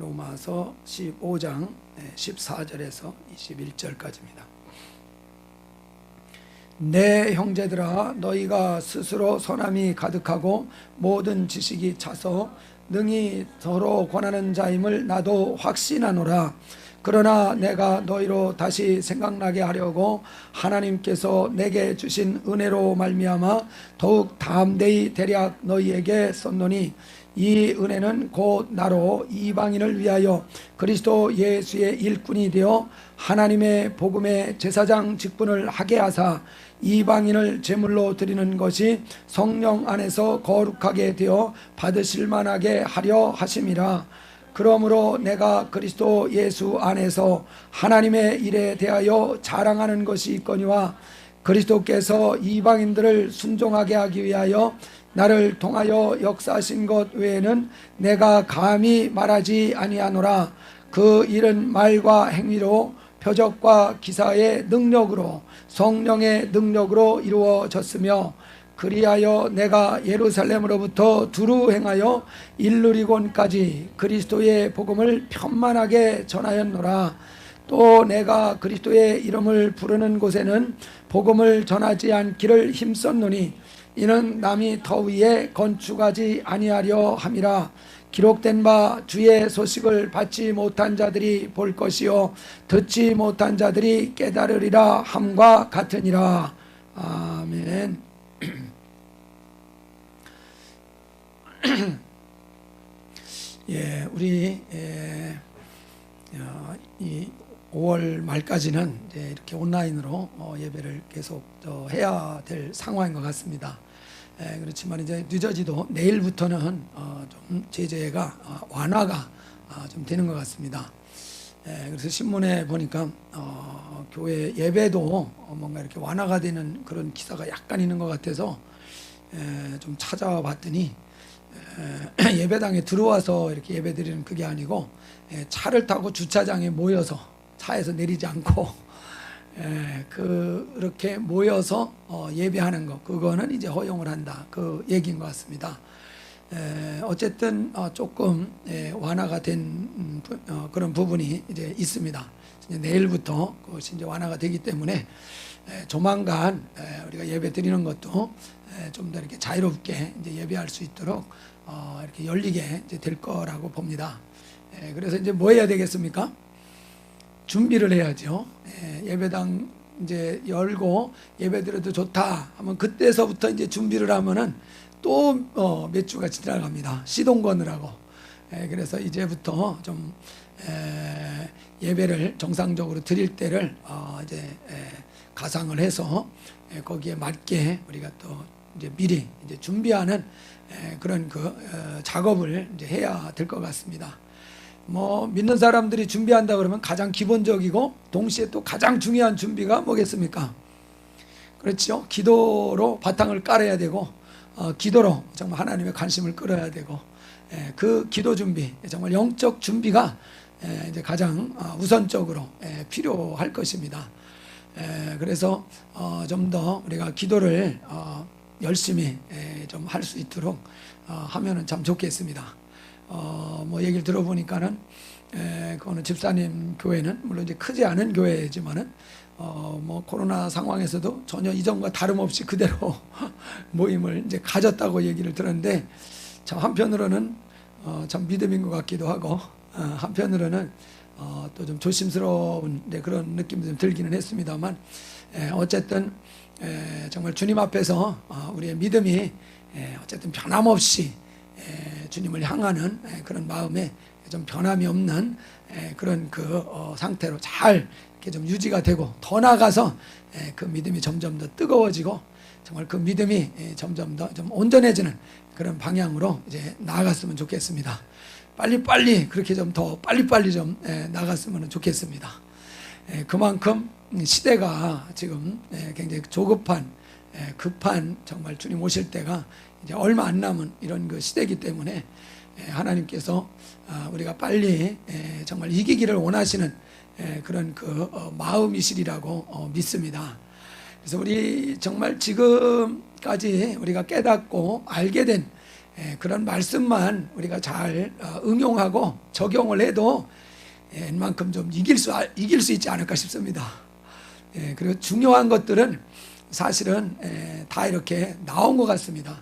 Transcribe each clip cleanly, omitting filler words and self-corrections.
로마서 15장 14절에서 21절까지입니다. 내 형제들아, 너희가 스스로 선함이 가득하고 모든 지식이 차서 능히 서로 권하는 자임을 나도 확신하노라. 그러나 내가 너희로 다시 생각나게 하려고 하나님께서 내게 주신 은혜로 말미암아 더욱 담대히 대략 너희에게 썼노니, 이 은혜는 곧 나로 이방인을 위하여 그리스도 예수의 일꾼이 되어 하나님의 복음의 제사장 직분을 하게 하사 이방인을 제물로 드리는 것이 성령 안에서 거룩하게 되어 받으실 만하게 하려 하심이라. 그러므로 내가 그리스도 예수 안에서 하나님의 일에 대하여 자랑하는 것이 있거니와, 그리스도께서 이방인들을 순종하게 하기 위하여 나를 통하여 역사하신 것 외에는 내가 감히 말하지 아니하노라. 그 일은 말과 행위로 표적과 기사의 능력으로 성령의 능력으로 이루어졌으며, 그리하여 내가 예루살렘으로부터 두루 행하여 일루리곤까지 그리스도의 복음을 편만하게 전하였노라. 또 내가 그리스도의 이름을 부르는 곳에는 복음을 전하지 않기를 힘썼노니, 이는 남이 터 위에 건축하지 아니하려 함이라. 기록된 바 주의 소식을 받지 못한 자들이 볼 것이요 듣지 못한 자들이 깨달으리라 함과 같으니라. 아멘. 예, 우리 이 5월 말까지는 이제 이렇게 온라인으로 예배를 계속 해야 될 상황인 것 같습니다. 그렇지만 이제 늦어지도 내일부터는 좀 제재가 완화가 좀 되는 것 같습니다. 그래서 신문에 보니까 교회 예배도 뭔가 이렇게 완화가 되는 그런 기사가 약간 있는 것 같아서 좀 찾아와 봤더니 예배당에 들어와서 이렇게 예배 드리는 그게 아니고 차를 타고 주차장에 모여서 차에서 내리지 않고 그렇게 모여서 예배하는 것, 그거는 이제 허용을 한다, 그 얘기인 것 같습니다. 어쨌든 조금 완화가 된 그런 부분이 이제 있습니다. 이제 내일부터 그것이 이제 완화가 되기 때문에 조만간 우리가 예배 드리는 것도 좀 더 이렇게 자유롭게 이제 예배할 수 있도록 이렇게 열리게 이제 될 거라고 봅니다. 그래서 이제 뭐 해야 되겠습니까? 준비를 해야죠. 예배당 이제 열고 예배 드려도 좋다 하면 그때서부터 이제 준비를 하면은 또 몇 주가 지나갑니다. 시동 거느라고. 그래서 이제부터 좀 예배를 정상적으로 드릴 때를 이제 가상을 해서 거기에 맞게 우리가 또 이제 미리 이제 준비하는 그런 그 작업을 이제 해야 될 것 같습니다. 뭐 믿는 사람들이 준비한다 그러면 가장 기본적이고 동시에 또 가장 중요한 준비가 뭐겠습니까? 그렇죠. 기도로 바탕을 깔아야 되고 기도로 정말 하나님의 관심을 끌어야 되고 그 기도 준비, 정말 영적 준비가 이제 가장 우선적으로 필요할 것입니다. 그래서 좀 더 우리가 기도를 열심히 좀 할 수 있도록 하면은 참 좋겠습니다. 뭐 얘기를 들어보니까는 그거는 집사님 교회는 물론 이제 크지 않은 교회지만은 뭐 코로나 상황에서도 전혀 이전과 다름없이 그대로 모임을 이제 가졌다고 얘기를 들었는데, 참 한편으로는 참 믿음인 것 같기도 하고 한편으로는 또 좀 조심스러운 그런 느낌이 좀 들기는 했습니다만, 어쨌든 정말 주님 앞에서 우리의 믿음이 어쨌든 변함없이 주님을 향하는 그런 마음에 좀 변함이 없는 그런 그 상태로 잘 이렇게 좀 유지가 되고, 더 나아가서 그 믿음이 점점 더 뜨거워지고 정말 그 믿음이 점점 더 좀 온전해지는 그런 방향으로 이제 나아갔으면 좋겠습니다. 빨리빨리 그렇게 좀 더 빨리빨리 좀 나갔으면 좋겠습니다. 그만큼 시대가 지금 굉장히 조급한 급한 정말 주님 오실 때가 이제 얼마 안 남은 이런 그 시대이기 때문에 하나님께서 우리가 빨리 정말 이기기를 원하시는 그런 그 마음이시리라고 믿습니다. 그래서 우리 정말 지금까지 우리가 깨닫고 알게 된 그런 말씀만 우리가 잘 응용하고 적용을 해도 웬만큼 좀 이길 수 있지 않을까 싶습니다. 그리고 중요한 것들은 사실은 다 이렇게 나온 것 같습니다.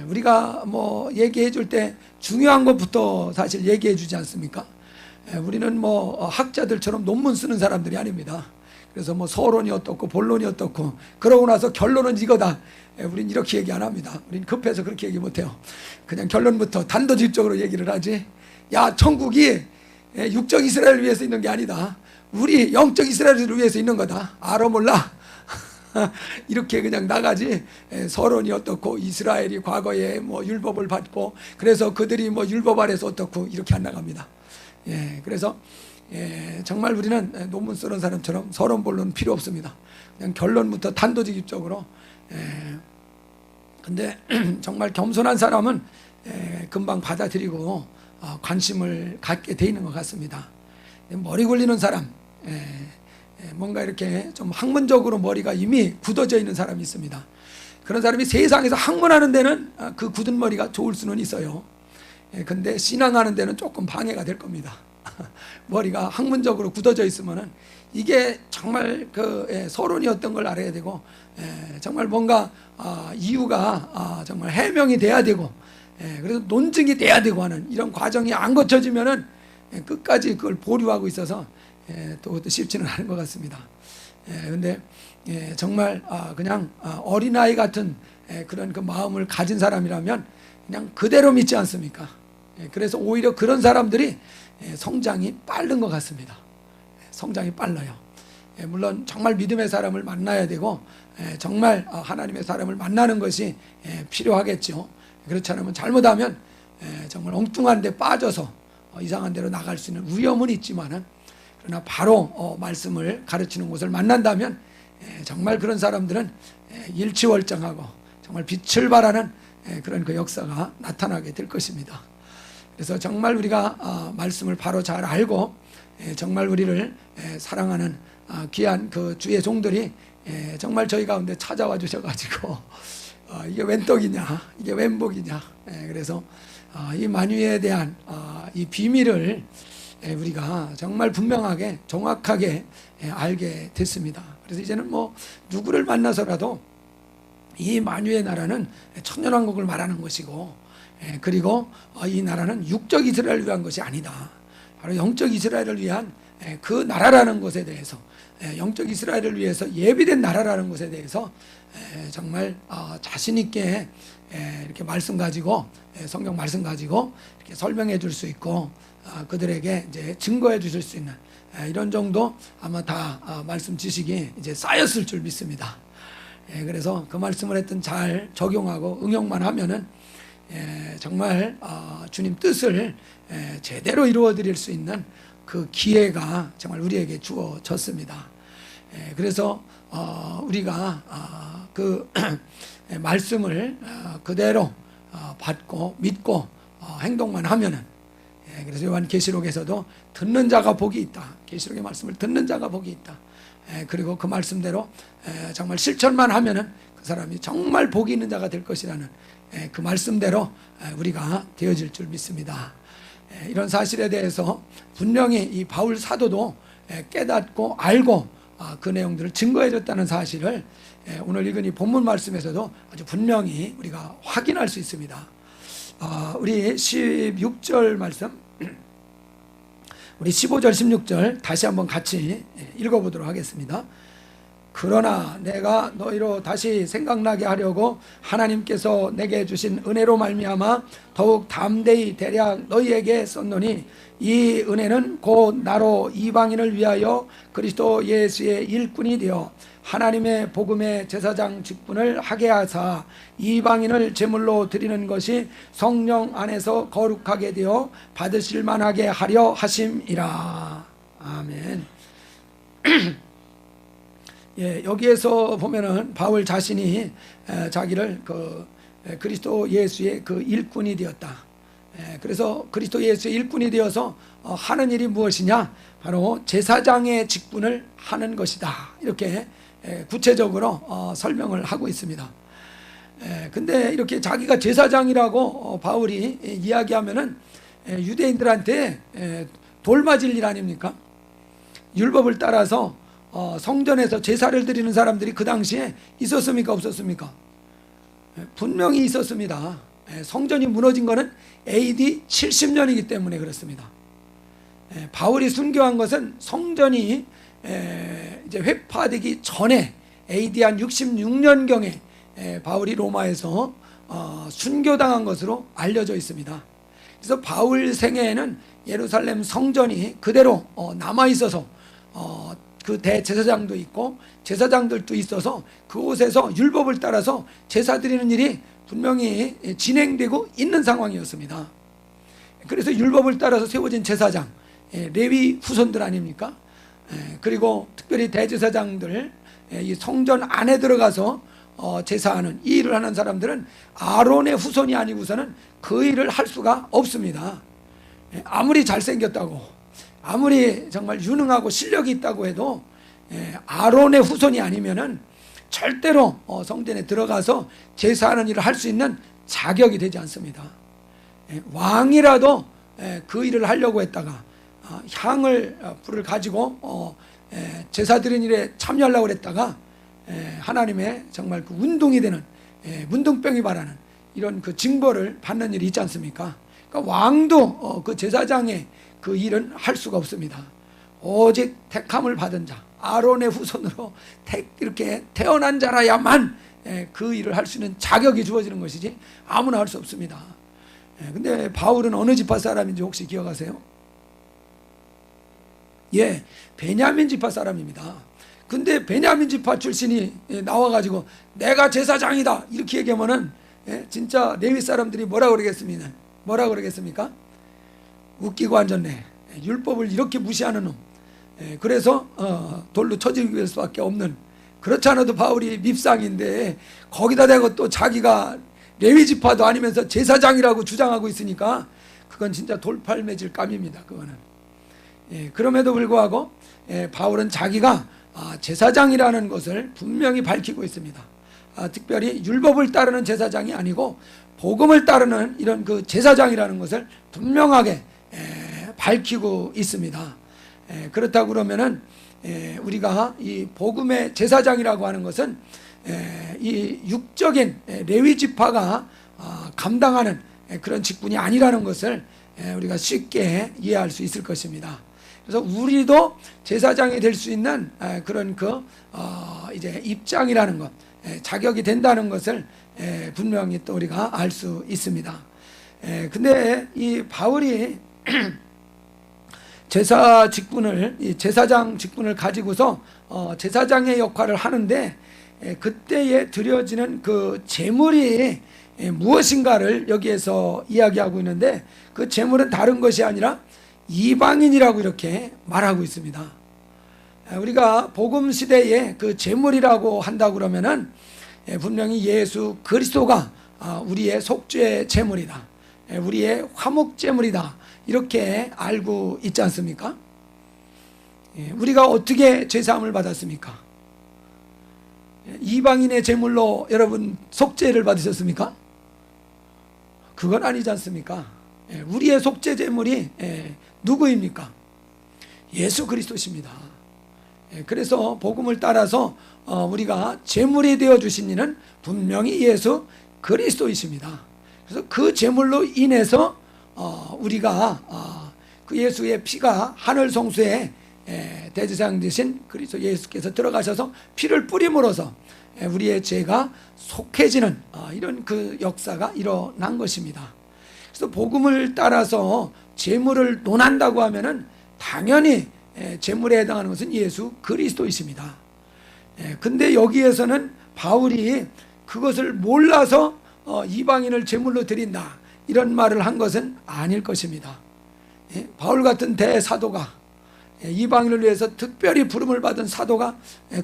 우리가 뭐 얘기해 줄 때 중요한 것부터 사실 얘기해 주지 않습니까? 우리는 뭐 학자들처럼 논문 쓰는 사람들이 아닙니다. 그래서 뭐 서론이 어떻고 본론이 어떻고 그러고 나서 결론은 이거다. 우린 이렇게 얘기 안 합니다. 우린 급해서 그렇게 얘기 못 해요. 그냥 결론부터 단도직입적으로 얘기를 하지. 야, 천국이 육적 이스라엘을 위해서 있는 게 아니다. 우리 영적 이스라엘을 위해서 있는 거다. 알아 몰라? 이렇게 그냥 나가지. 서론이 어떻고 이스라엘이 과거에 뭐 율법을 받고 그래서 그들이 뭐 율법 아래서 어떻고 이렇게 안 나갑니다. 그래서 정말 우리는 논문 쓰는 사람처럼 서론 본론 필요 없습니다. 그냥 결론부터 단도직입적으로. 근데 정말 겸손한 사람은 금방 받아들이고 관심을 갖게 돼 있는 것 같습니다. 머리 굴리는 사람, 뭔가 이렇게 좀 학문적으로 머리가 이미 굳어져 있는 사람이 있습니다. 그런 사람이 세상에서 학문하는 데는 그 굳은 머리가 좋을 수는 있어요. 근데 신앙하는 데는 조금 방해가 될 겁니다. 머리가 학문적으로 굳어져 있으면은 이게 정말 그 서론이 어떤 걸 알아야 되고 정말 뭔가 이유가 정말 해명이 돼야 되고 그래서 논증이 돼야 되고 하는 이런 과정이 안 거쳐지면은 끝까지 그걸 보류하고 있어서 또 쉽지는 않은 것 같습니다. 근데 정말 그냥 어린아이 같은 그런 그 마음을 가진 사람이라면 그냥 그대로 믿지 않습니까? 그래서 오히려 그런 사람들이 성장이 빠른 것 같습니다. 성장이 빨라요. 물론 정말 믿음의 사람을 만나야 되고 정말 하나님의 사람을 만나는 것이 필요하겠죠. 그렇지 않으면 잘못하면 정말 엉뚱한 데 빠져서 이상한 데로 나갈 수 있는 위험은 있지만은 그러나 바로 말씀을 가르치는 곳을 만난다면 정말 그런 사람들은 일치월장하고 정말 빛을 발하는 그런 그 역사가 나타나게 될 것입니다. 그래서 정말 우리가 말씀을 바로 잘 알고 정말 우리를 사랑하는 귀한 그 주의 종들이 정말 저희 가운데 찾아와 주셔가지고 이게 웬 떡이냐 이게 웬 복이냐 그래서 이 만유에 대한 이 비밀을 우리가 정말 분명하게 정확하게 알게 됐습니다. 그래서 이제는 뭐 누구를 만나서라도 이 만유의 나라는 천년왕국을 말하는 것이고 그리고 이 나라는 육적 이스라엘을 위한 것이 아니다. 바로 영적 이스라엘을 위한 그 나라라는 것에 대해서 영적 이스라엘을 위해서 예비된 나라라는 것에 대해서 정말 자신 있게 이렇게 말씀 가지고 성경 말씀 가지고 이렇게 설명해 줄 수 있고 그들에게 이제 증거해 주실 수 있는 이런 정도 아마 다 말씀 지식이 이제 쌓였을 줄 믿습니다. 그래서 그 말씀을 했던 잘 적용하고 응용만 하면은 정말 주님 뜻을 제대로 이루어 드릴 수 있는 그 기회가 정말 우리에게 주어졌습니다. 그래서 우리가 그 말씀을 그대로 받고 믿고 행동만 하면은 그래서 요한계시록에서도 듣는 자가 복이 있다. 계시록의 말씀을 듣는 자가 복이 있다. 그리고 그 말씀대로 정말 실천만 하면은 그 사람이 정말 복이 있는 자가 될 것이라는 그 말씀대로 우리가 되어질 줄 믿습니다. 이런 사실에 대해서 분명히 이 바울 사도도 깨닫고 알고 그 내용들을 증거해 줬다는 사실을 오늘 읽은 이 본문 말씀에서도 아주 분명히 우리가 확인할 수 있습니다. 우리 16절 말씀, 우리 15절 16절 다시 한번 같이 읽어보도록 하겠습니다. 그러나 내가 너희로 다시 생각나게 하려고 하나님께서 내게 주신 은혜로 말미암아 더욱 담대히 대략 너희에게 썼노니 이 은혜는 곧 나로 이방인을 위하여 그리스도 예수의 일꾼이 되어 하나님의 복음의 제사장 직분을 하게 하사 이방인을 제물로 드리는 것이 성령 안에서 거룩하게 되어 받으실 만하게 하려 하심이라. 아멘. 여기에서 보면은 바울 자신이 자기를 그리스도 예수의 그 일꾼이 되었다. 그래서 그리스도 예수의 일꾼이 되어서 하는 일이 무엇이냐? 바로 제사장의 직분을 하는 것이다. 이렇게 구체적으로 설명을 하고 있습니다. 근데 이렇게 자기가 제사장이라고 바울이 이야기하면은 유대인들한테 돌맞을 일 아닙니까? 율법을 따라서 성전에서 제사를 드리는 사람들이 그 당시에 있었습니까? 없었습니까? 분명히 있었습니다. 성전이 무너진 것은 AD 70년이기 때문에 그렇습니다. 바울이 순교한 것은 성전이 이제 회파되기 전에 AD 한 66년경에 바울이 로마에서 순교당한 것으로 알려져 있습니다. 그래서 바울 생애에는 예루살렘 성전이 그대로 남아 있어서 그 대제사장도 있고 제사장들도 있어서 그곳에서 율법을 따라서 제사 드리는 일이 분명히 진행되고 있는 상황이었습니다. 그래서 율법을 따라서 세워진 제사장, 레위 후손들 아닙니까? 그리고 특별히 대제사장들, 이 성전 안에 들어가서 제사하는 이 일을 하는 사람들은 아론의 후손이 아니고서는 그 일을 할 수가 없습니다. 아무리 잘생겼다고, 아무리 정말 유능하고 실력이 있다고 해도 아론의 후손이 아니면은 절대로 성전에 들어가서 제사하는 일을 할 수 있는 자격이 되지 않습니다. 왕이라도 그 일을 하려고 했다가 향을 불을 가지고 제사 드리는 일에 참여하려고 했다가 하나님의 정말 그 운동이 되는 문둥병이 바라는 이런 그 징벌을 받는 일이 있지 않습니까? 그러니까 왕도 그 제사장의 그 일은 할 수가 없습니다. 오직 택함을 받은 자, 아론의 후손으로 이렇게 태어난 자라야만 그 일을 할 수 있는 자격이 주어지는 것이지 아무나 할 수 없습니다. 근데 바울은 어느 지파 사람인지 혹시 기억하세요? 예, 베냐민 지파 사람입니다. 근데 베냐민 지파 출신이 나와가지고 내가 제사장이다 이렇게 얘기하면은 진짜 레위 사람들이 뭐라 그러겠습니까? 뭐라 그러겠습니까? 웃기고 앉았네. 율법을 이렇게 무시하는 놈. 그래서 돌로 쳐지기 할 수밖에 없는, 그렇지 않아도 바울이 밉상인데 거기다 대고 또 자기가 레위 지파도 아니면서 제사장이라고 주장하고 있으니까 그건 진짜 돌팔매질 감입니다. 그거는. 그럼에도 불구하고 바울은 자기가 제사장이라는 것을 분명히 밝히고 있습니다. 특별히 율법을 따르는 제사장이 아니고 복음을 따르는 이런 그 제사장이라는 것을 분명하게 밝히고 있습니다. 그렇다고 그러면은 우리가 이 복음의 제사장이라고 하는 것은 이 육적인 레위 지파가 감당하는 그런 직분이 아니라는 것을 우리가 쉽게 이해할 수 있을 것입니다. 그래서 우리도 제사장이 될 수 있는 그런 그 이제 입장이라는 것, 자격이 된다는 것을 분명히 또 우리가 알 수 있습니다. 근데 이 바울이 제사 직분을, 이 제사장 직분을 가지고서 제사장의 역할을 하는데 그때에 드려지는 그 제물이 무엇인가를 여기에서 이야기하고 있는데, 그 제물은 다른 것이 아니라 이방인이라고 이렇게 말하고 있습니다. 우리가 복음 시대에 그 제물이라고 한다고 그러면은 분명히 예수 그리스도가 우리의 속죄 제물이다, 우리의 화목 제물이다, 이렇게 알고 있지 않습니까? 우리가 어떻게 제사함을 받았습니까? 이방인의 제물로 여러분 속죄를 받으셨습니까? 그건 아니지 않습니까? 우리의 속죄 제물이 누구입니까? 예수 그리스도십니다. 그래서 복음을 따라서 우리가 제물이 되어 주신 이는 분명히 예수 그리스도이십니다. 그래서 그 제물로 인해서 우리가 그 예수의 피가 하늘 성소에 대제사장 되신 그리스도 예수께서 들어가셔서 피를 뿌림으로써 우리의 죄가 속해지는 이런 그 역사가 일어난 것입니다. 그래서 복음을 따라서 제물을 논한다고 하면은 당연히 제물에 해당하는 것은 예수 그리스도이십니다. 근데 여기에서는 바울이 그것을 몰라서 이방인을 제물로 드린다 이런 말을 한 것은 아닐 것입니다. 바울 같은 대사도가, 이방인을 위해서 특별히 부름을 받은 사도가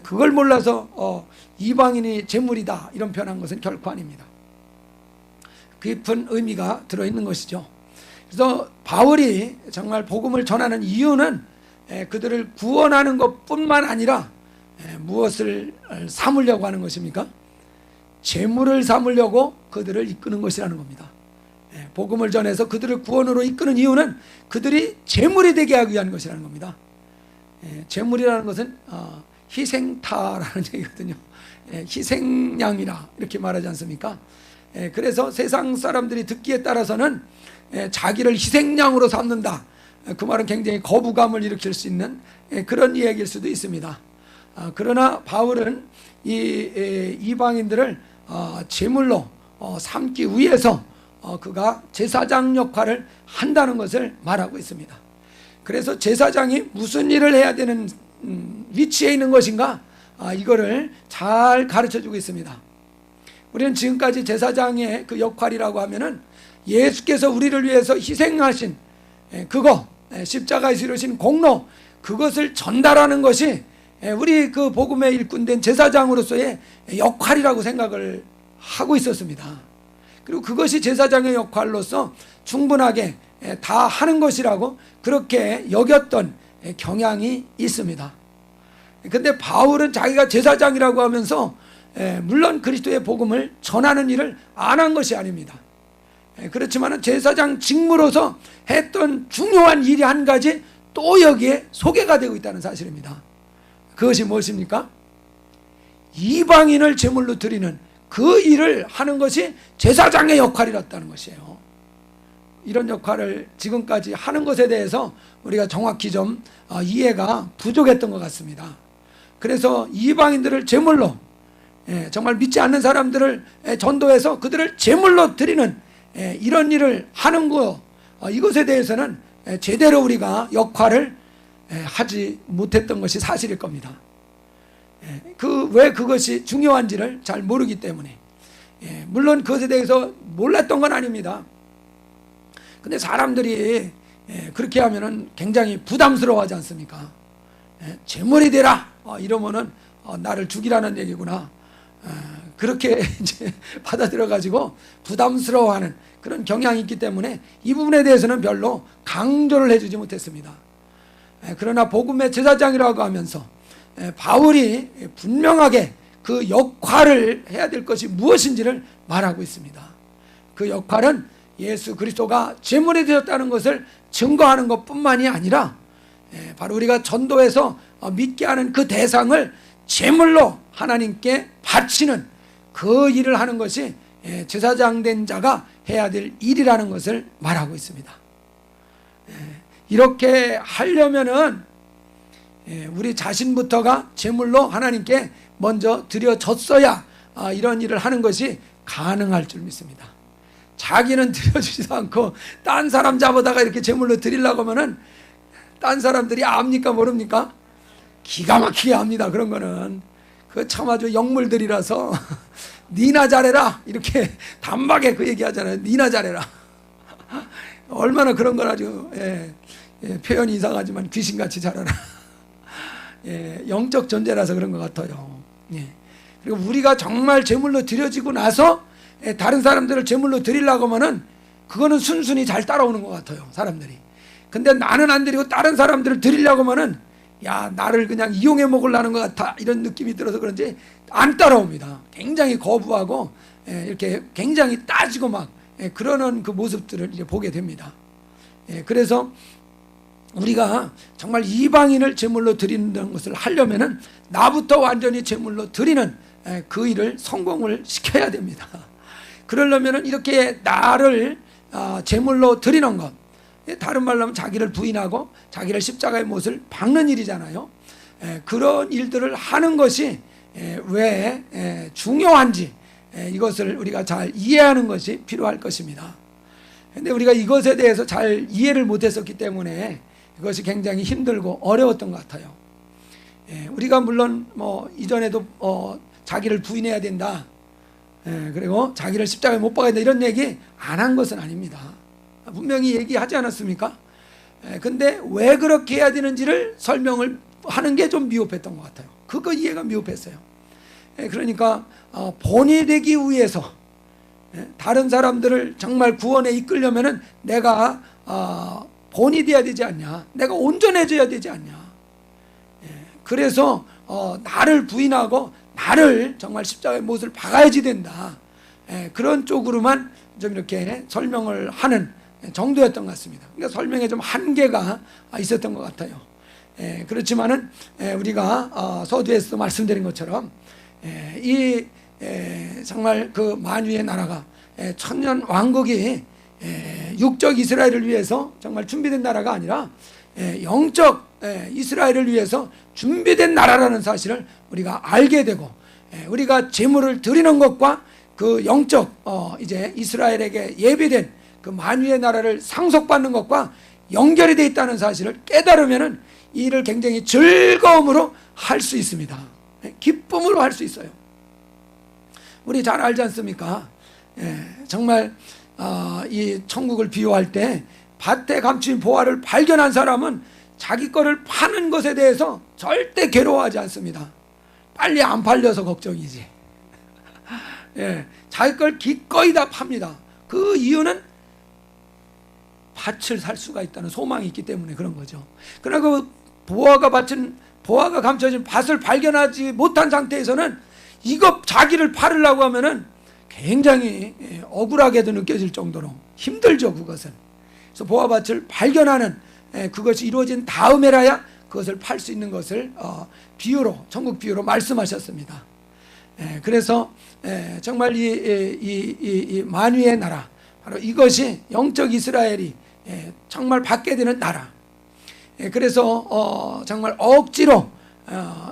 그걸 몰라서 이방인이 제물이다 이런 표현한 것은 결코 아닙니다. 깊은 의미가 들어있는 것이죠. 그래서 바울이 정말 복음을 전하는 이유는 그들을 구원하는 것뿐만 아니라 무엇을 삼으려고 하는 것입니까? 제물을 삼으려고 그들을 이끄는 것이라는 겁니다. 복음을 전해서 그들을 구원으로 이끄는 이유는 그들이 제물이 되게 하기 위한 것이라는 겁니다. 제물이라는 것은 희생타라는 얘기거든요. 희생양이라 이렇게 말하지 않습니까? 그래서 세상 사람들이 듣기에 따라서는 자기를 희생양으로 삼는다, 그 말은 굉장히 거부감을 일으킬 수 있는 그런 이야기일 수도 있습니다. 그러나 바울은 이 이방인들을 제물로 삼기 위해서 그가 제사장 역할을 한다는 것을 말하고 있습니다. 그래서 제사장이 무슨 일을 해야 되는 위치에 있는 것인가, 이거를 잘 가르쳐주고 있습니다. 우리는 지금까지 제사장의 그 역할이라고 하면은 예수께서 우리를 위해서 희생하신 그거, 십자가에서 이루신 공로, 그것을 전달하는 것이 우리 그 복음의 일꾼된 제사장으로서의 역할이라고 생각을 하고 있었습니다. 그리고 그것이 제사장의 역할로서 충분하게 다 하는 것이라고 그렇게 여겼던 경향이 있습니다. 근데 바울은 자기가 제사장이라고 하면서 물론 그리스도의 복음을 전하는 일을 안 한 것이 아닙니다. 그렇지만 제사장 직무로서 했던 중요한 일이 한 가지 또 여기에 소개가 되고 있다는 사실입니다. 그것이 무엇입니까? 이방인을 제물로 드리는 그 일을 하는 것이 제사장의 역할이었다는 것이에요. 이런 역할을 지금까지 하는 것에 대해서 우리가 정확히 좀 이해가 부족했던 것 같습니다. 그래서 이방인들을 제물로, 정말 믿지 않는 사람들을 전도해서 그들을 제물로 드리는 이런 일을 하는 것, 이것에 대해서는 제대로 우리가 역할을 하지 못했던 것이 사실일 겁니다. 왜 그것이 중요한지를 잘 모르기 때문에. 물론 그것에 대해서 몰랐던 건 아닙니다. 근데 사람들이 그렇게 하면은 굉장히 부담스러워하지 않습니까? 제물이 되라 이러면은 나를 죽이라는 얘기구나, 그렇게 이제 받아들여 가지고 부담스러워하는 그런 경향이 있기 때문에 이 부분에 대해서는 별로 강조를 해주지 못했습니다. 그러나 복음의 제사장이라고 하면서 바울이 분명하게 그 역할을 해야 될 것이 무엇인지를 말하고 있습니다. 그 역할은 예수 그리스도가 제물이 되었다는 것을 증거하는 것뿐만이 아니라 바로 우리가 전도해서 믿게 하는 그 대상을 제물로 하나님께 바치는 그 일을 하는 것이 제사장 된 자가 해야 될 일이라는 것을 말하고 있습니다. 이렇게 하려면은 우리 자신부터가 제물로 하나님께 먼저 드려졌어야 이런 일을 하는 것이 가능할 줄 믿습니다. 자기는 드려주지도 않고 딴 사람 잡아다가 이렇게 제물로 드리려고 하면은 딴 사람들이 압니까 모릅니까? 기가 막히게 압니다. 그런 거는 그 참 아주 영물들이라서 니나 잘해라 이렇게 단박에 그 얘기하잖아요. 니나 잘해라. 얼마나 그런 걸 아주 표현이 이상하지만 귀신같이 잘하라. 영적 존재라서 그런 것 같아요. 그리고 우리가 정말 제물로 드려지고 나서 다른 사람들을 제물로 드리려고 하면은 그거는 순순히 잘 따라오는 것 같아요, 사람들이. 근데 나는 안 드리고 다른 사람들을 드리려고 하면은 야, 나를 그냥 이용해 먹으려는 것 같아 이런 느낌이 들어서 그런지 안 따라옵니다. 굉장히 거부하고 이렇게 굉장히 따지고 막 그러는 그 모습들을 이제 보게 됩니다. 그래서 우리가 정말 이방인을 제물로 드리는 것을 하려면은 나부터 완전히 제물로 드리는 그 일을 성공을 시켜야 됩니다. 그러려면은 이렇게 나를 제물로 드리는 것, 다른 말로 하면 자기를 부인하고 자기를 십자가의 못을 박는 일이잖아요. 그런 일들을 하는 것이 왜 중요한지 이것을 우리가 잘 이해하는 것이 필요할 것입니다. 그런데 우리가 이것에 대해서 잘 이해를 못했었기 때문에 이것이 굉장히 힘들고 어려웠던 것 같아요. 우리가 물론 뭐 이전에도 자기를 부인해야 된다, 그리고 자기를 십자가에 못 박아야 된다 이런 얘기 안 한 것은 아닙니다. 분명히 얘기하지 않았습니까? 근데 왜 그렇게 해야 되는지를 설명을 하는 게 좀 미흡했던 것 같아요. 그거 이해가 미흡했어요. 그러니까 본이 되기 위해서 다른 사람들을 정말 구원에 이끌려면은 내가 본이 돼야 되지 않냐, 내가 온전해져야 되지 않냐. 그래서 나를 부인하고 나를 정말 십자가의 못을 박아야지 된다. 그런 쪽으로만 좀 이렇게 설명을 하는 정도였던 것 같습니다. 그러니까 설명에 좀 한계가 있었던 것 같아요. 그렇지만은 우리가 서두에서도 말씀드린 것처럼 이 정말 그 만유의 나라가 천년 왕국이 육적 이스라엘을 위해서 정말 준비된 나라가 아니라 영적 이스라엘을 위해서 준비된 나라라는 사실을 우리가 알게 되고, 우리가 제물을 드리는 것과 그 영적 이제 이스라엘에게 예비된 그 만유의 나라를 상속받는 것과 연결이 되어 있다는 사실을 깨달으면은 이 일을 굉장히 즐거움으로 할 수 있습니다. 기쁨으로 할 수 있어요. 우리 잘 알지 않습니까? 정말 이 천국을 비유할 때 밭에 감춘 보화를 발견한 사람은 자기 거를 파는 것에 대해서 절대 괴로워하지 않습니다. 빨리 안 팔려서 걱정이지. 자기 걸 기꺼이 다 팝니다. 그 이유는 밭을 살 수가 있다는 소망이 있기 때문에 그런 거죠. 그러나 그 보화가 감춰진 밭을 발견하지 못한 상태에서는 이거 자기를 팔으려고 하면은 굉장히 억울하게도 느껴질 정도로 힘들죠, 그것은. 그래서 보화밭을 발견하는 그것이 이루어진 다음에라야 그것을 팔 수 있는 것을 비유로, 천국 비유로 말씀하셨습니다. 그래서 정말 이 만유의 나라, 바로 이것이 영적 이스라엘이 정말 받게 되는 나라. 그래서 정말 억지로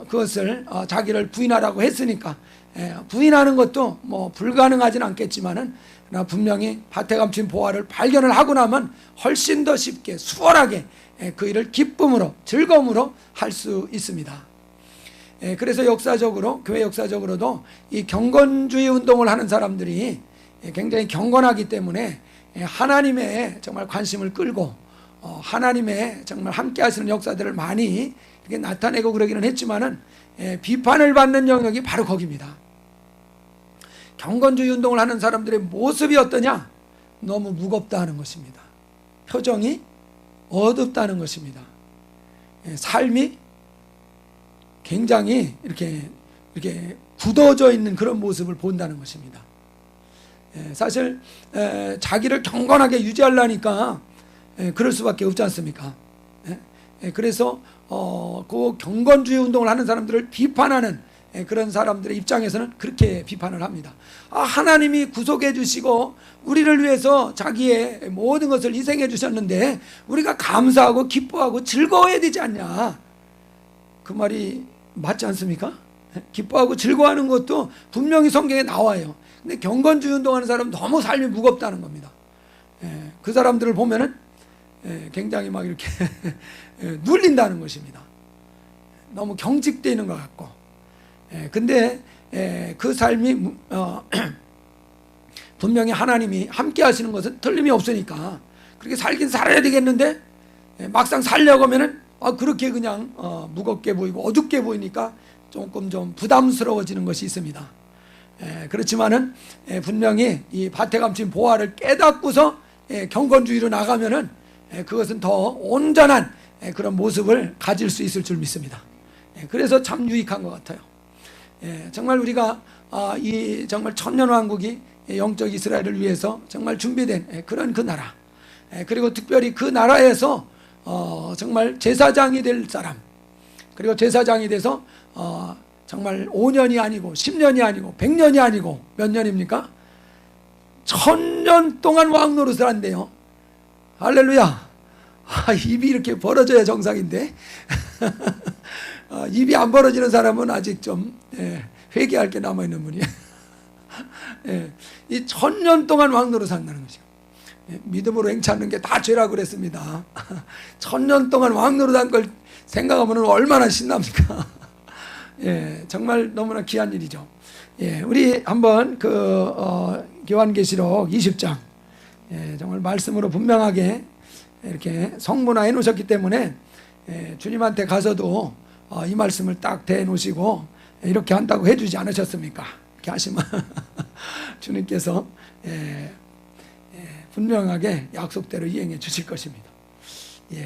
그것을 자기를 부인하라고 했으니까 부인하는 것도 뭐 불가능하진 않겠지만은 분명히 밭에 감춘 보화를 발견을 하고 나면 훨씬 더 쉽게 수월하게 그 일을 기쁨으로 즐거움으로 할 수 있습니다. 그래서 역사적으로, 교회 역사적으로도 이 경건주의 운동을 하는 사람들이 굉장히 경건하기 때문에 하나님의 정말 관심을 끌고 하나님의 정말 함께 하시는 역사들을 많이 이렇게 나타내고 그러기는 했지만은 비판을 받는 영역이 바로 거기입니다. 경건주의 운동을 하는 사람들의 모습이 어떠냐? 너무 무겁다 하는 것입니다. 표정이 어둡다는 것입니다. 삶이 굉장히 이렇게 굳어져 있는 그런 모습을 본다는 것입니다. 사실 자기를 경건하게 유지하려니까 그럴 수밖에 없지 않습니까? 그래서 그 경건주의 운동을 하는 사람들을 비판하는 그런 사람들의 입장에서는 그렇게 비판을 합니다. 하나님이 구속해 주시고 우리를 위해서 자기의 모든 것을 희생해 주셨는데 우리가 감사하고 기뻐하고 즐거워해야 되지 않냐? 그 말이 맞지 않습니까? 기뻐하고 즐거워하는 것도 분명히 성경에 나와요. 근데 경건주의 운동하는 사람은 너무 삶이 무겁다는 겁니다. 그 사람들을 보면은 굉장히 막 이렇게 눌린다는 것입니다. 너무 경직되어 있는 것 같고. 근데 그 삶이 분명히 하나님이 함께 하시는 것은 틀림이 없으니까 그렇게 살긴 살아야 되겠는데 막상 살려고 하면은 그렇게 그냥 무겁게 보이고 어둡게 보이니까 조금 좀 부담스러워지는 것이 있습니다. 그렇지만은 분명히 이 밭에 감춘 보화를 깨닫고서 경건주의로 나가면은 그것은 더 온전한 그런 모습을 가질 수 있을 줄 믿습니다. 그래서 참 유익한 것 같아요. 정말 우리가 이 정말 천년왕국이 영적 이스라엘을 위해서 정말 준비된 그런 그 나라, 그리고 특별히 그 나라에서 정말 제사장이 될 사람, 그리고 제사장이 돼서 정말 5년이 아니고 10년이 아니고 100년이 아니고 몇 년입니까? 1000년 동안 왕노릇을 한대요. 할렐루야. 입이 이렇게 벌어져야 정상인데 입이 안 벌어지는 사람은 아직 좀 회개할 게 남아있는 분이에요. 이 1000년 동안 왕노릇 한다는 것이요. 믿음으로 행치 않는 게 다 죄라고 그랬습니다. 1000년 동안 왕노릇 한 걸 생각하면 얼마나 신납니까? 정말 너무나 귀한 일이죠. 우리 한번 요한계시록 20장 정말 말씀으로 분명하게 이렇게 성문화해 놓으셨기 때문에 주님한테 가서도 이 말씀을 딱 대놓으시고 이렇게 한다고 해주지 않으셨습니까? 이렇게 하시면 주님께서 분명하게 약속대로 이행해 주실 것입니다.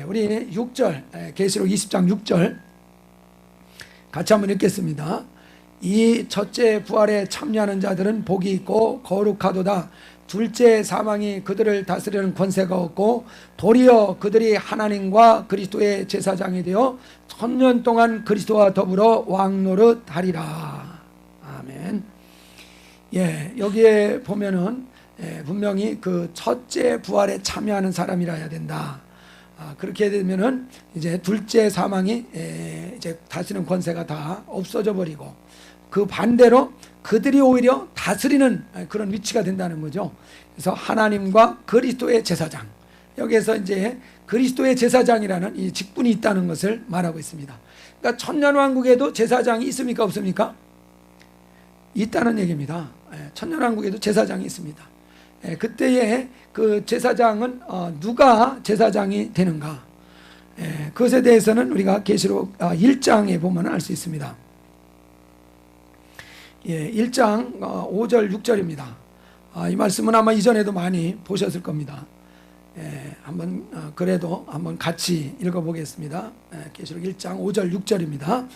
우리 6절 계시록 20장 6절 같이 한번 읽겠습니다. 이 첫째 부활에 참여하는 자들은 복이 있고 거룩하도다. 둘째 사망이 그들을 다스리는 권세가 없고 도리어 그들이 하나님과 그리스도의 제사장이 되어 천년 동안 그리스도와 더불어 왕노릇하리라. 아멘. 예, 여기에 보면은 분명히 그 첫째 부활에 참여하는 사람이라 해야 된다. 그렇게 되면은 이제 둘째 사망이 이제 다스리는 권세가 다 없어져 버리고 그 반대로 그들이 오히려 다스리는 그런 위치가 된다는 거죠. 그래서 하나님과 그리스도의 제사장, 여기에서 이제 그리스도의 제사장이라는 이 직분이 있다는 것을 말하고 있습니다. 그러니까 천년왕국에도 제사장이 있습니까, 없습니까? 있다는 얘기입니다. 천년왕국에도 제사장이 있습니다. 그때의 그 제사장은 누가 제사장이 되는가? 그것에 대해서는 우리가 계시록 1장에 보면 알 수 있습니다. 1장 5절 6절입니다. 이 말씀은 아마 이전에도 많이 보셨을 겁니다. 한번 그래도 한번 같이 읽어보겠습니다. 계시록 1장 5절 6절입니다.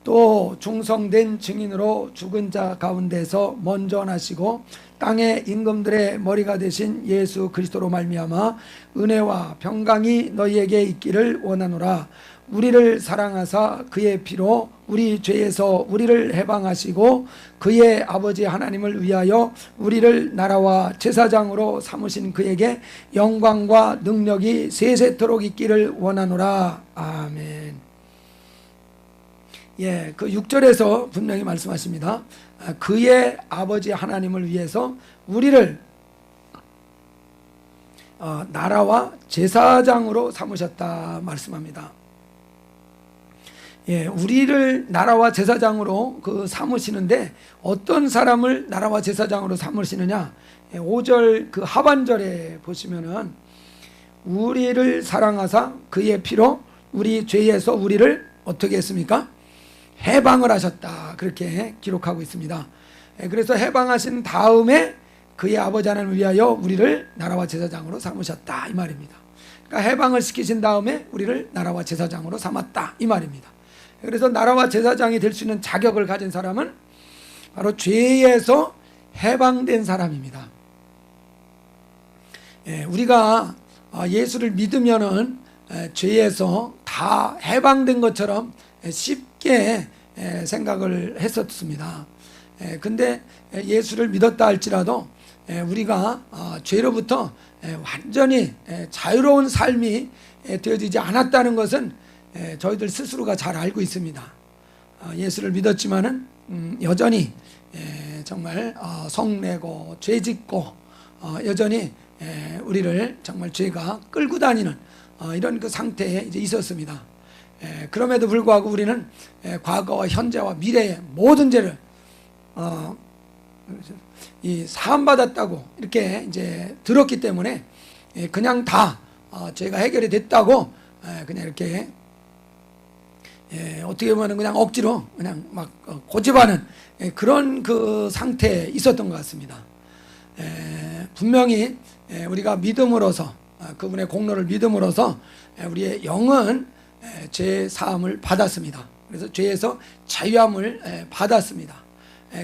또 중성된 증인으로 죽은 자 가운데서 먼저 나시고 땅의 임금들의 머리가 되신 예수 그리스도로 말미암아 은혜와 평강이 너희에게 있기를 원하노라. 우리를 사랑하사 그의 피로 우리 죄에서 우리를 해방하시고 그의 아버지 하나님을 위하여 우리를 나라와 제사장으로 삼으신 그에게 영광과 능력이 세세토록 있기를 원하노라. 아멘. 예, 그 6절에서 분명히 말씀하십니다. 그의 아버지 하나님을 위해서 우리를 나라와 제사장으로 삼으셨다 말씀합니다. 예, 우리를 나라와 제사장으로 그 삼으시는데 어떤 사람을 나라와 제사장으로 삼으시느냐? 5절 그 하반절에 보시면은 우리를 사랑하사 그의 피로 우리 죄에서 우리를 어떻게 했습니까? 해방을 하셨다. 그렇게 기록하고 있습니다. 그래서 해방하신 다음에 그의 아버지 하나님을 위하여 우리를 나라와 제사장으로 삼으셨다. 이 말입니다. 그러니까 해방을 시키신 다음에 우리를 나라와 제사장으로 삼았다. 이 말입니다. 그래서 나라와 제사장이 될 수 있는 자격을 가진 사람은 바로 죄에서 해방된 사람입니다. 우리가 예수를 믿으면은 죄에서 다 해방된 것처럼 쉽게 생각을 했었습니다. 근데 예수를 믿었다 할지라도 우리가 죄로부터 완전히 자유로운 삶이 되어지지 않았다는 것은 저희들 스스로가 잘 알고 있습니다. 예수를 믿었지만은 여전히 정말 성내고 죄짓고 여전히 우리를 정말 죄가 끌고 다니는 이런 그 상태에 이제 있었습니다. 그럼에도 불구하고 우리는 과거와 현재와 미래의 모든 죄를 이 사함 받았다고 이렇게 이제 들었기 때문에 그냥 다 죄가 해결이 됐다고 그냥 이렇게 어떻게 보면 그냥 억지로 그냥 막 고집하는 그런 그 상태에 있었던 것 같습니다. 분명히 우리가 믿음으로서 그분의 공로를 믿음으로써 우리의 영은 죄 사함을 받았습니다. 그래서 죄에서 자유함을 받았습니다.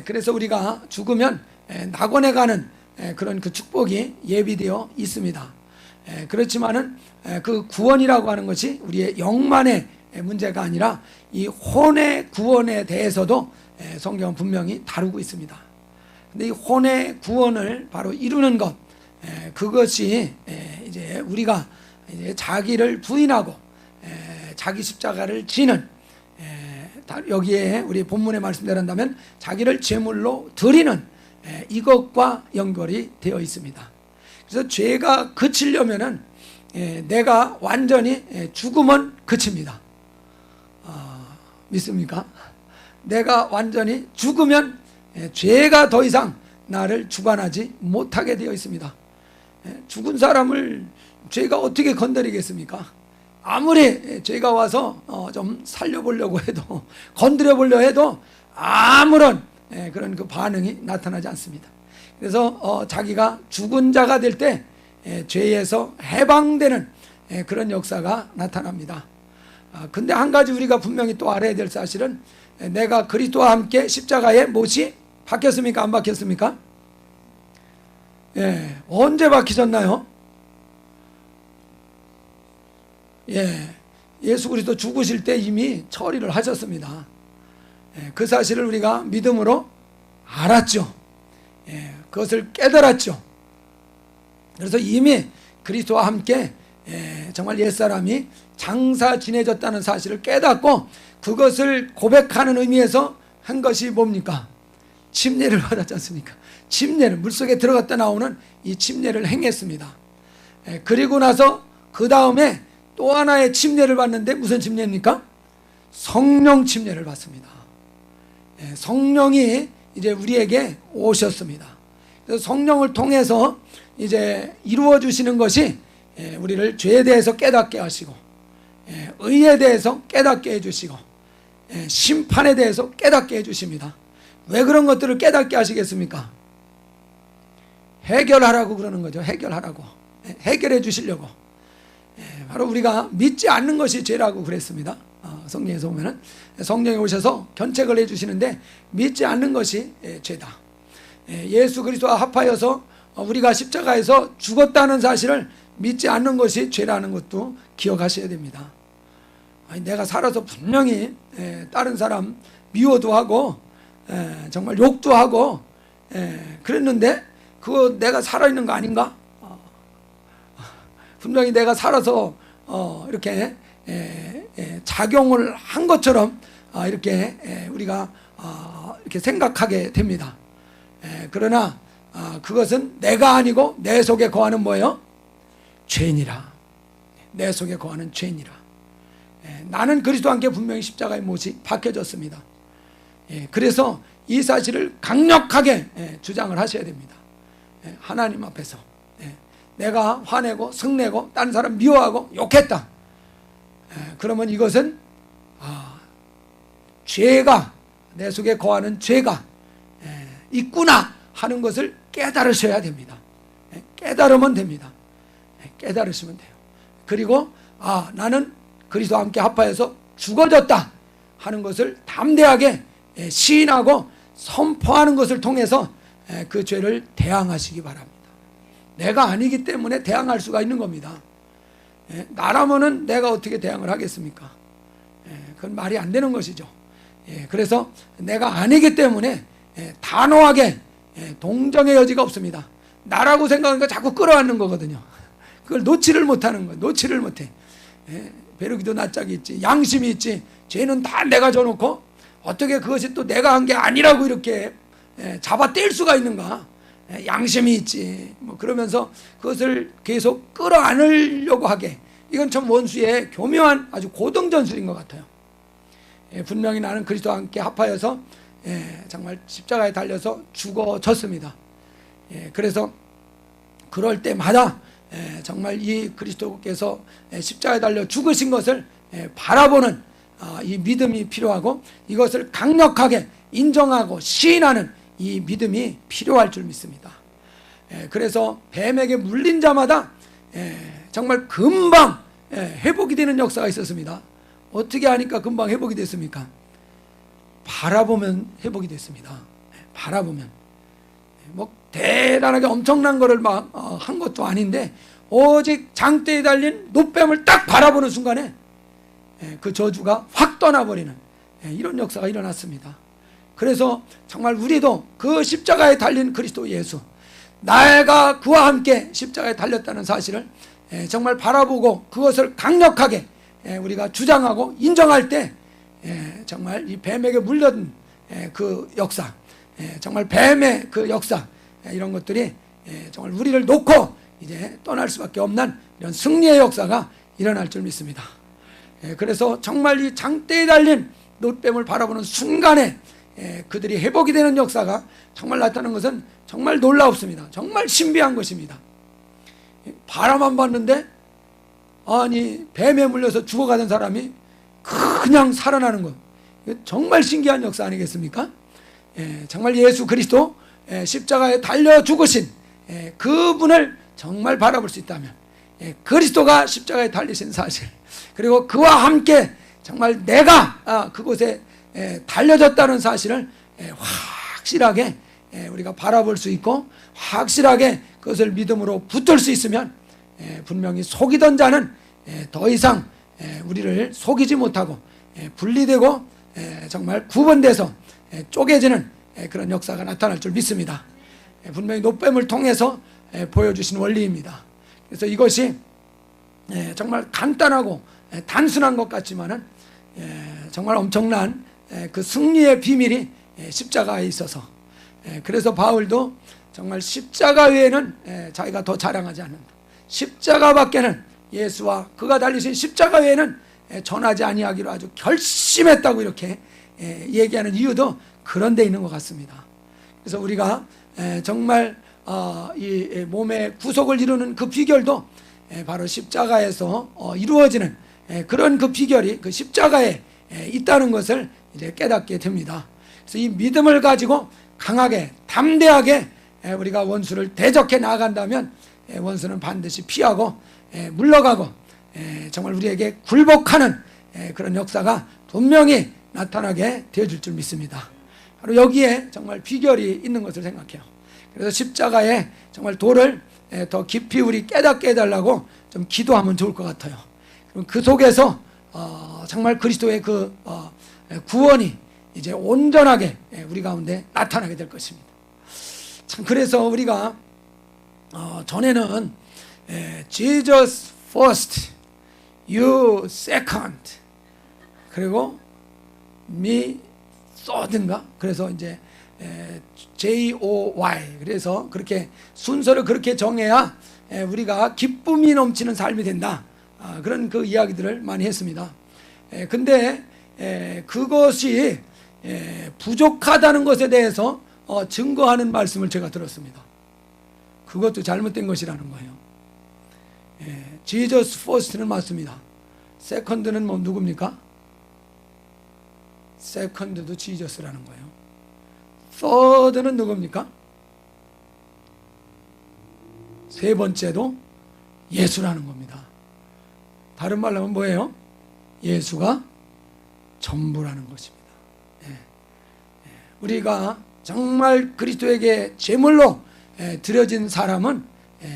그래서 우리가 죽으면 낙원에 가는 그런 그 축복이 예비되어 있습니다. 그렇지만은 그 구원이라고 하는 것이 우리의 영만의 문제가 아니라 이 혼의 구원에 대해서도 성경은 분명히 다루고 있습니다. 근데 이 혼의 구원을 바로 이루는 것, 그것이 이제 우리가 이제 자기를 부인하고 자기 십자가를 지는, 여기에 우리 본문의 말씀대로 한다면 자기를 제물로 드리는 이것과 연결이 되어 있습니다. 그래서 죄가 그치려면은 내가 완전히 죽으면 그칩니다. 믿습니까? 내가 완전히 죽으면 죄가 더 이상 나를 주관하지 못하게 되어 있습니다. 죽은 사람을 죄가 어떻게 건드리겠습니까? 아무리 죄가 와서 좀 살려보려고 해도 건드려보려 해도 아무런 그런 그 반응이 나타나지 않습니다. 그래서 자기가 죽은 자가 될 때 죄에서 해방되는 그런 역사가 나타납니다. 근데 한 가지 우리가 분명히 또 알아야 될 사실은 내가 그리스도와 함께 십자가에 못이 박혔습니까? 안 박혔습니까? 예, 언제 박히셨나요? 예, 예수 그리스도 죽으실 때 이미 처리를 하셨습니다. 예, 그 사실을 우리가 믿음으로 알았죠. 예, 그것을 깨달았죠. 그래서 이미 그리스도와 함께 정말 옛사람이 장사 지내졌다는 사실을 깨닫고 그것을 고백하는 의미에서 한 것이 뭡니까? 침례를 받았지 않습니까? 침례를, 물속에 들어갔다 나오는 이 침례를 행했습니다. 그리고 나서 그 다음에 또 하나의 침례를 받는데 무슨 침례입니까? 성령 침례를 받습니다. 성령이 이제 우리에게 오셨습니다. 그래서 성령을 통해서 이제 이루어 주시는 것이 우리를 죄에 대해서 깨닫게 하시고, 의에 대해서 깨닫게 해주시고, 심판에 대해서 깨닫게 해주십니다. 왜 그런 것들을 깨닫게 하시겠습니까? 해결하라고 그러는 거죠. 해결하라고, 해결해 주시려고. 바로 우리가 믿지 않는 것이 죄라고 그랬습니다. 성경에서 보면은 성령이 오셔서 견책을 해주시는데 믿지 않는 것이 죄다. 예수 그리스도와 합하여서 우리가 십자가에서 죽었다는 사실을 믿지 않는 것이 죄라는 것도 기억하셔야 됩니다. 내가 살아서 분명히 다른 사람 미워도 하고 정말 욕도 하고 그랬는데 그거 내가 살아있는 거 아닌가? 분명히 내가 살아서 이렇게 작용을 한 것처럼 이렇게 우리가 이렇게 생각하게 됩니다. 그러나 그것은 내가 아니고 내 속에 거하는 뭐예요? 죄인이라. 내 속에 거하는 죄인이라. 나는 그리스도와 함께 분명히 십자가의 못이 박혀졌습니다. 그래서 이 사실을 강력하게 주장을 하셔야 됩니다. 하나님 앞에서 내가 화내고 성내고 다른 사람 미워하고 욕했다. 그러면 이것은 죄가, 내 속에 거하는 죄가 있구나 하는 것을 깨달으셔야 됩니다. 깨달으면 됩니다. 깨달으시면 돼요. 그리고 나는 그리스도와 함께 합하여서 죽어졌다 하는 것을 담대하게 시인하고 선포하는 것을 통해서 그 죄를 대항하시기 바랍니다. 내가 아니기 때문에 대항할 수가 있는 겁니다. 나라면은 내가 어떻게 대항을 하겠습니까? 그건 말이 안 되는 것이죠. 그래서 내가 아니기 때문에 단호하게 동정의 여지가 없습니다. 나라고 생각하니까 자꾸 끌어안는 거거든요. 그걸 놓지를 못하는 거예요. 놓지를 못해. 배르기도 낯짝이 있지, 양심이 있지, 죄는 다 내가 져놓고 어떻게 그것이 또 내가 한 게 아니라고 이렇게 잡아 뗄 수가 있는가? 양심이 있지. 뭐 그러면서 그것을 계속 끌어안으려고 하게. 이건 참 원수의 교묘한 아주 고등전술인 것 같아요. 분명히 나는 그리스도와 함께 합하여서 정말 십자가에 달려서 죽어졌습니다. 그래서 그럴 때마다 정말 이 그리스도께서 십자가에 달려 죽으신 것을 바라보는 이 믿음이 필요하고 이것을 강력하게 인정하고 시인하는 이 믿음이 필요할 줄 믿습니다. 그래서 뱀에게 물린 자마다 정말 금방 회복이 되는 역사가 있었습니다. 어떻게 하니까 금방 회복이 됐습니까? 바라보면 회복이 됐습니다. 바라보면 뭐 대단하게 엄청난 거를 막 한 것도 아닌데 오직 장대에 달린 노뱀을 딱 바라보는 순간에 그 저주가 확 떠나버리는 이런 역사가 일어났습니다. 그래서 정말 우리도 그 십자가에 달린 그리스도 예수, 내가 그와 함께 십자가에 달렸다는 사실을 정말 바라보고 그것을 강력하게 우리가 주장하고 인정할 때 정말 이 뱀에게 물려든 그 역사, 정말 뱀의 그 역사, 이런 것들이 정말 우리를 놓고 이제 떠날 수밖에 없는 이런 승리의 역사가 일어날 줄 믿습니다. 그래서 정말 이 장대에 달린 노뱀을 바라보는 순간에 그들이 회복이 되는 역사가 정말 나타나는 것은 정말 놀라웠습니다. 정말 신비한 것입니다. 바라만 봤는데 아니 뱀에 물려서 죽어가던 사람이 그냥 살아나는 것, 정말 신기한 역사 아니겠습니까? 정말 예수 그리스도 십자가에 달려 죽으신 그분을 정말 바라볼 수 있다면, 그리스도가 십자가에 달리신 사실, 그리고 그와 함께 정말 내가 그곳에 달려졌다는 사실을 확실하게 우리가 바라볼 수 있고 확실하게 그것을 믿음으로 붙들 수 있으면 분명히 속이던 자는 더 이상 우리를 속이지 못하고 분리되고 정말 구분돼서 쪼개지는 그런 역사가 나타날 줄 믿습니다. 분명히 노뱀을 통해서 보여주신 원리입니다. 그래서 이것이 정말 간단하고 단순한 것 같지만은 정말 엄청난 그 승리의 비밀이 십자가에 있어서, 그래서 바울도 정말 십자가 외에는 자기가 더 자랑하지 않는다. 십자가밖에는, 예수와 그가 달리신 십자가 외에는 전하지 아니하기로 아주 결심했다고 이렇게 얘기하는 이유도 그런 데 있는 것 같습니다. 그래서 우리가 정말 이 몸의 구속을 이루는 그 비결도 바로 십자가에서 이루어지는 그런 그 비결이 그 십자가에 있다는 것을 이제 깨닫게 됩니다. 그래서 이 믿음을 가지고 강하게 담대하게 우리가 원수를 대적해 나아간다면 원수는 반드시 피하고 물러가고 정말 우리에게 굴복하는 그런 역사가 분명히 나타나게 되어줄 줄 믿습니다. 바로 여기에 정말 비결이 있는 것을 생각해요. 그래서 십자가에 정말 도를 더 깊이 우리 깨닫게 해달라고 좀 기도하면 좋을 것 같아요. 그럼 그 속에서 정말 그리스도의 그 구원이 이제 온전하게 우리 가운데 나타나게 될 것입니다. 참, 그래서 우리가 전에는 Jesus first, you second, 그리고 me third인가? 그래서 이제 JOY, 그래서 그렇게 순서를 그렇게 정해야 우리가 기쁨이 넘치는 삶이 된다. 그런 그 이야기들을 많이 했습니다. 근데 그것이 부족하다는 것에 대해서 증거하는 말씀을 제가 들었습니다. 그것도 잘못된 것이라는 거예요. Jesus first는 맞습니다. second는 뭐 누굽니까? second도 Jesus라는 거예요. third는 누굽니까? 세 번째도 예수라는 겁니다. 다른 말로 하면 뭐예요? 예수가 전부라는 것입니다. 우리가 정말 그리스도에게 제물로 드려진 사람은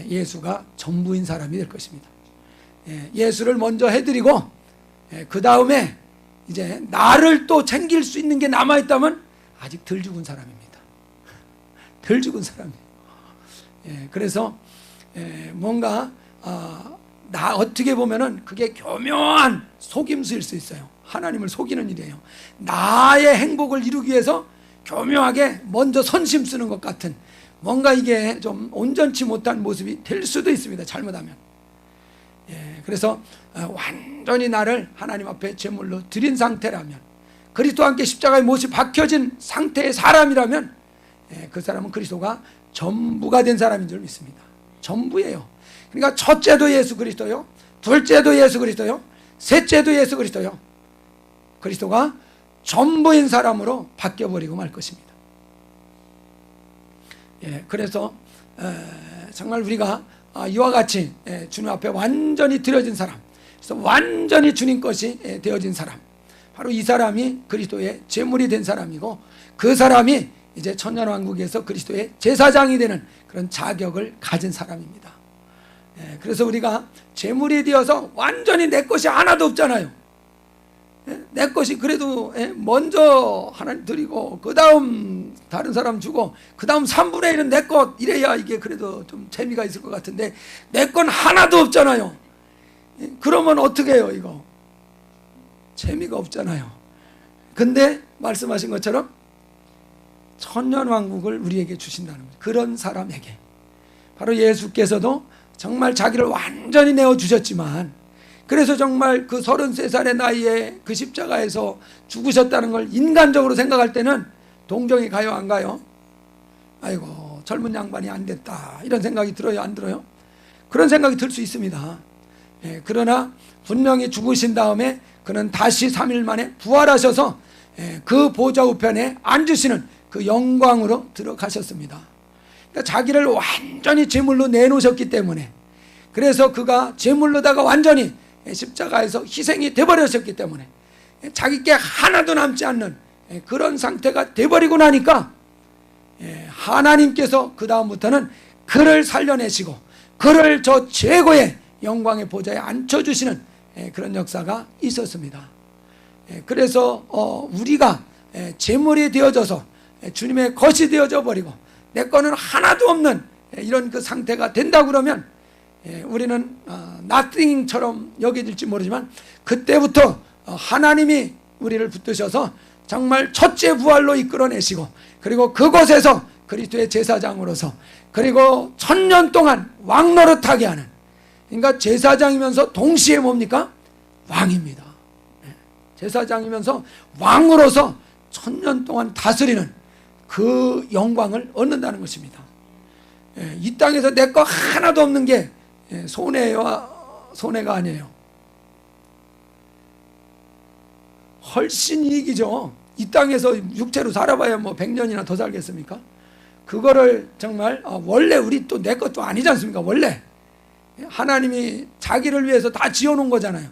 예수가 전부인 사람이 될 것입니다. 예수를 먼저 해드리고 그 다음에 이제 나를 또 챙길 수 있는 게 남아있다면 아직 덜 죽은 사람입니다. 덜 죽은 사람이에요. 그래서 뭔가 나 어떻게 보면은 그게 교묘한 속임수일 수 있어요. 하나님을 속이는 일이에요. 나의 행복을 이루기 위해서 교묘하게 먼저 선심 쓰는 것 같은 뭔가 이게 좀 온전치 못한 모습이 될 수도 있습니다. 잘못하면. 그래서 완전히 나를 하나님 앞에 제물로 드린 상태라면, 그리스도와 함께 십자가에 못이 박혀진 상태의 사람이라면 그 사람은 그리스도가 전부가 된 사람인 줄 믿습니다. 전부예요. 그러니까 첫째도 예수 그리스도요, 둘째도 예수 그리스도요, 셋째도 예수 그리스도요. 그리스도가 전부인 사람으로 바뀌어버리고 말 것입니다. 그래서 정말 우리가 이와 같이 주님 앞에 완전히 드려진 사람, 그래서 완전히 주님 것이 되어진 사람, 바로 이 사람이 그리스도의 제물이 된 사람이고, 그 사람이 이제 천년왕국에서 그리스도의 제사장이 되는 그런 자격을 가진 사람입니다. 그래서 우리가 제물이 되어서 완전히 내 것이 하나도 없잖아요. 내 것이 그래도 먼저 하나님 드리고 그 다음 다른 사람 주고 그 다음 3분의 1은 내 것, 이래야 이게 그래도 좀 재미가 있을 것 같은데 내 건 하나도 없잖아요. 그러면 어떻게 해요? 이거 재미가 없잖아요. 근데 말씀하신 것처럼 천년왕국을 우리에게 주신다는 거죠. 그런 사람에게 바로 예수께서도 정말 자기를 완전히 내어주셨지만, 그래서 정말 그 33살의 나이에 그 십자가에서 죽으셨다는 걸 인간적으로 생각할 때는 동정이 가요, 안 가요? 아이고 젊은 양반이 안 됐다, 이런 생각이 들어요, 안 들어요? 그런 생각이 들 수 있습니다. 그러나 분명히 죽으신 다음에 그는 다시 3일 만에 부활하셔서 그 보좌 우편에 앉으시는 그 영광으로 들어가셨습니다. 그러니까 자기를 완전히 제물로 내놓으셨기 때문에, 그래서 그가 제물로다가 완전히 십자가에서 희생이 되어버렸기 때문에 자기께 하나도 남지 않는 그런 상태가 돼버리고 나니까 하나님께서 그 다음부터는 그를 살려내시고 그를 저 최고의 영광의 보좌에 앉혀주시는 그런 역사가 있었습니다. 그래서 우리가 제물이 되어져서 주님의 것이 되어져 버리고 내 거는 하나도 없는 이런 그 상태가 된다 그러면 우리는 nothing처럼 여겨질지 모르지만 그때부터 하나님이 우리를 붙드셔서 정말 첫째 부활로 이끌어내시고 그리고 그곳에서 그리스도의 제사장으로서 그리고 1000년 동안 왕노릇하게 하는, 그러니까 제사장이면서 동시에 뭡니까? 왕입니다. 제사장이면서 왕으로서 1000년 동안 다스리는 그 영광을 얻는다는 것입니다. 이 땅에서 내 거 하나도 없는 게 손해가 아니에요. 훨씬 이익이죠. 이 땅에서 육체로 살아봐야 뭐 100년이나 더 살겠습니까? 그거를 정말 원래 우리 또 내 것도 아니지 않습니까? 원래 하나님이 자기를 위해서 다 지어놓은 거잖아요.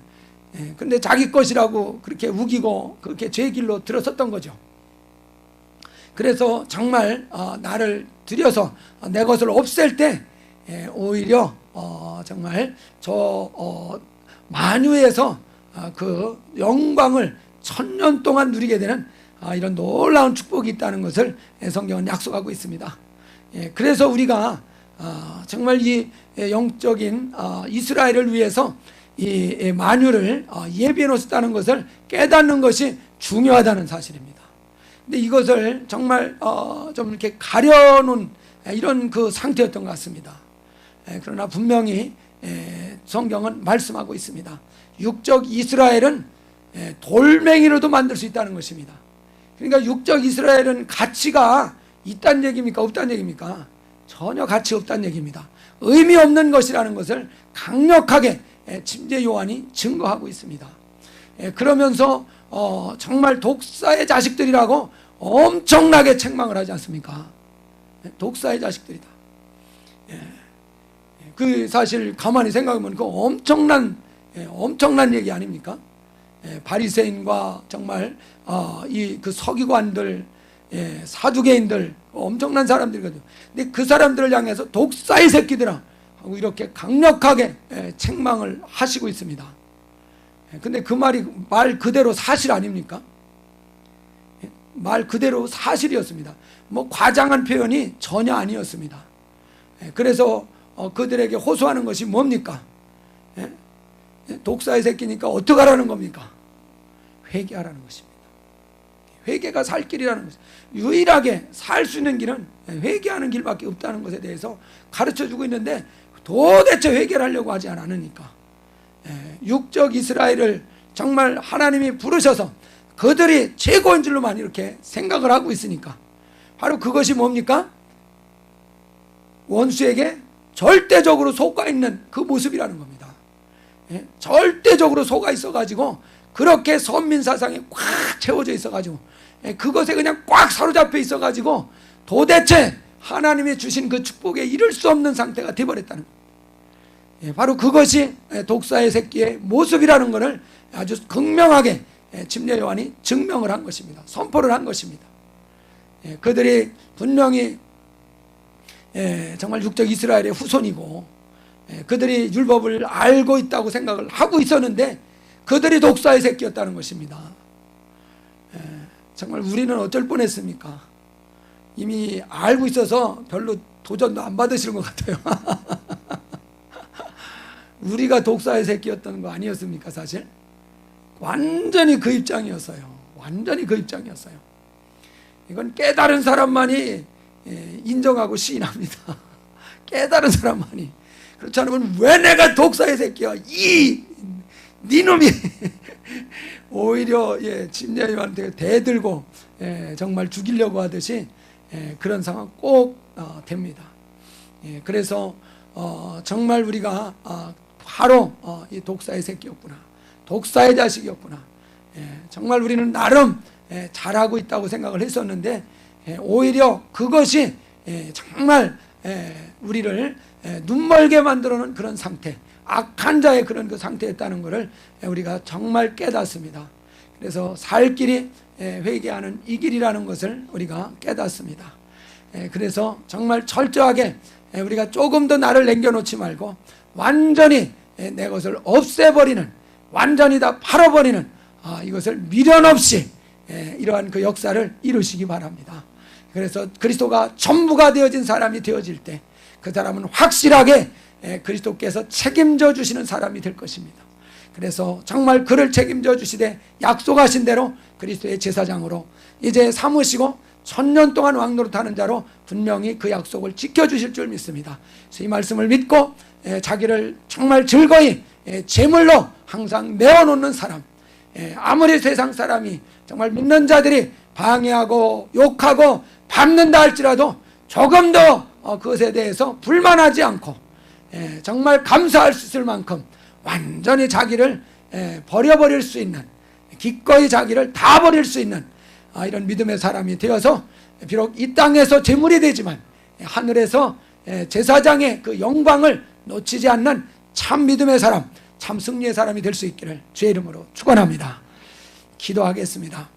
근데 자기 것이라고 그렇게 우기고 그렇게 죄 길로 들어섰던 거죠. 그래서 정말 나를 들여서 내 것을 없앨 때 오히려 정말 저 만유에서 그 영광을 1000년 동안 누리게 되는 이런 놀라운 축복이 있다는 것을 성경은 약속하고 있습니다. 그래서 우리가 정말 이 영적인 이스라엘을 위해서 이 만유를 예비해 놓았다는 것을 깨닫는 것이 중요하다는 사실입니다. 근데 이것을 정말 좀 이렇게 가려놓은 이런 그 상태였던 것 같습니다. 그러나 분명히 성경은 말씀하고 있습니다. 육적 이스라엘은 돌멩이로도 만들 수 있다는 것입니다. 그러니까 육적 이스라엘은 가치가 있다는 얘기입니까? 없다는 얘기입니까? 전혀 가치 없다는 얘기입니다. 의미 없는 것이라는 것을 강력하게 침례 요한이 증거하고 있습니다. 그러면서 정말 독사의 자식들이라고 엄청나게 책망을 하지 않습니까? 독사의 자식들이다. 그 사실 가만히 생각하면 그 엄청난 얘기 아닙니까? 바리새인과 정말 이 그 서기관들, 사두개인들 엄청난 사람들이거든요. 근데 그 사람들을 향해서 독사의 새끼들아 하고 이렇게 강력하게 책망을 하시고 있습니다. 근데 그 말 그대로 사실 아닙니까? 말 그대로 사실이었습니다. 뭐 과장한 표현이 전혀 아니었습니다. 그래서 그들에게 호소하는 것이 뭡니까? 독사의 새끼니까 어떡하라는 겁니까? 회개하라는 것입니다. 회개가 살 길이라는 것입니다. 유일하게 살 수 있는 길은 회개하는 길밖에 없다는 것에 대해서 가르쳐주고 있는데 도대체 회개를 하려고 하지 않으니까 육적 이스라엘을 정말 하나님이 부르셔서 그들이 최고인 줄로만 이렇게 생각을 하고 있으니까 바로 그것이 뭡니까? 원수에게 절대적으로 속아 있는 그 모습이라는 겁니다. 절대적으로 속아 있어가지고 그렇게 선민사상에 꽉 채워져 있어가지고 그것에 그냥 꽉 사로잡혀 있어가지고 도대체 하나님이 주신 그 축복에 이를 수 없는 상태가 되어버렸다는 겁니다. 바로 그것이 독사의 새끼의 모습이라는 것을 아주 극명하게 침례 요한이 증명을 한 것입니다. 선포를 한 것입니다. 그들이 분명히 정말 육적 이스라엘의 후손이고 그들이 율법을 알고 있다고 생각을 하고 있었는데 그들이 독사의 새끼였다는 것입니다. 정말 우리는 어쩔 뻔했습니까? 이미 알고 있어서 별로 도전도 안 받으시는 것 같아요. 우리가 독사의 새끼였던 거 아니었습니까? 사실 완전히 그 입장이었어요. 완전히 그 입장이었어요. 이건 깨달은 사람만이 인정하고 시인합니다. 깨달은 사람만이. 그렇지 않으면 왜 내가 독사의 새끼야? 니놈이 오히려 침례요한한테 대들고 정말 죽이려고 하듯이 그런 상황 꼭 됩니다. 그래서 정말 우리가 바로 이 독사의 새끼였구나, 독사의 자식이었구나. 정말 우리는 나름 잘하고 있다고 생각을 했었는데 오히려 그것이 정말 우리를 눈멀게 만들어놓은 그런 상태, 악한 자의 그런 그 상태였다는 것을 우리가 정말 깨닫습니다. 그래서 살 길이 회개하는 이 길이라는 것을 우리가 깨닫습니다. 그래서 정말 철저하게 우리가 조금 더 나를 남겨놓지 말고 완전히 내 것을 없애버리는, 완전히 다 팔아버리는 이것을 미련 없이 이러한 그 역사를 이루시기 바랍니다. 그래서 그리스도가 전부가 되어진 사람이 되어질 때 그 사람은 확실하게 그리스도께서 책임져 주시는 사람이 될 것입니다. 그래서 정말 그를 책임져 주시되 약속하신 대로 그리스도의 제사장으로 이제 삼으시고 1000년 동안 왕노릇하는 자로 분명히 그 약속을 지켜주실 줄 믿습니다. 그래서 이 말씀을 믿고 자기를 정말 즐거이 제물로 항상 내어놓는 사람, 아무리 세상 사람이 정말 믿는 자들이 방해하고 욕하고 밟는다 할지라도 조금 더 그것에 대해서 불만하지 않고 정말 감사할 수 있을 만큼 완전히 자기를 버려버릴 수 있는, 기꺼이 자기를 다 버릴 수 있는 이런 믿음의 사람이 되어서 비록 이 땅에서 제물이 되지만 하늘에서 제사장의 그 영광을 놓치지 않는 참 믿음의 사람, 참 승리의 사람이 될 수 있기를 주의 이름으로 축원합니다. 기도하겠습니다.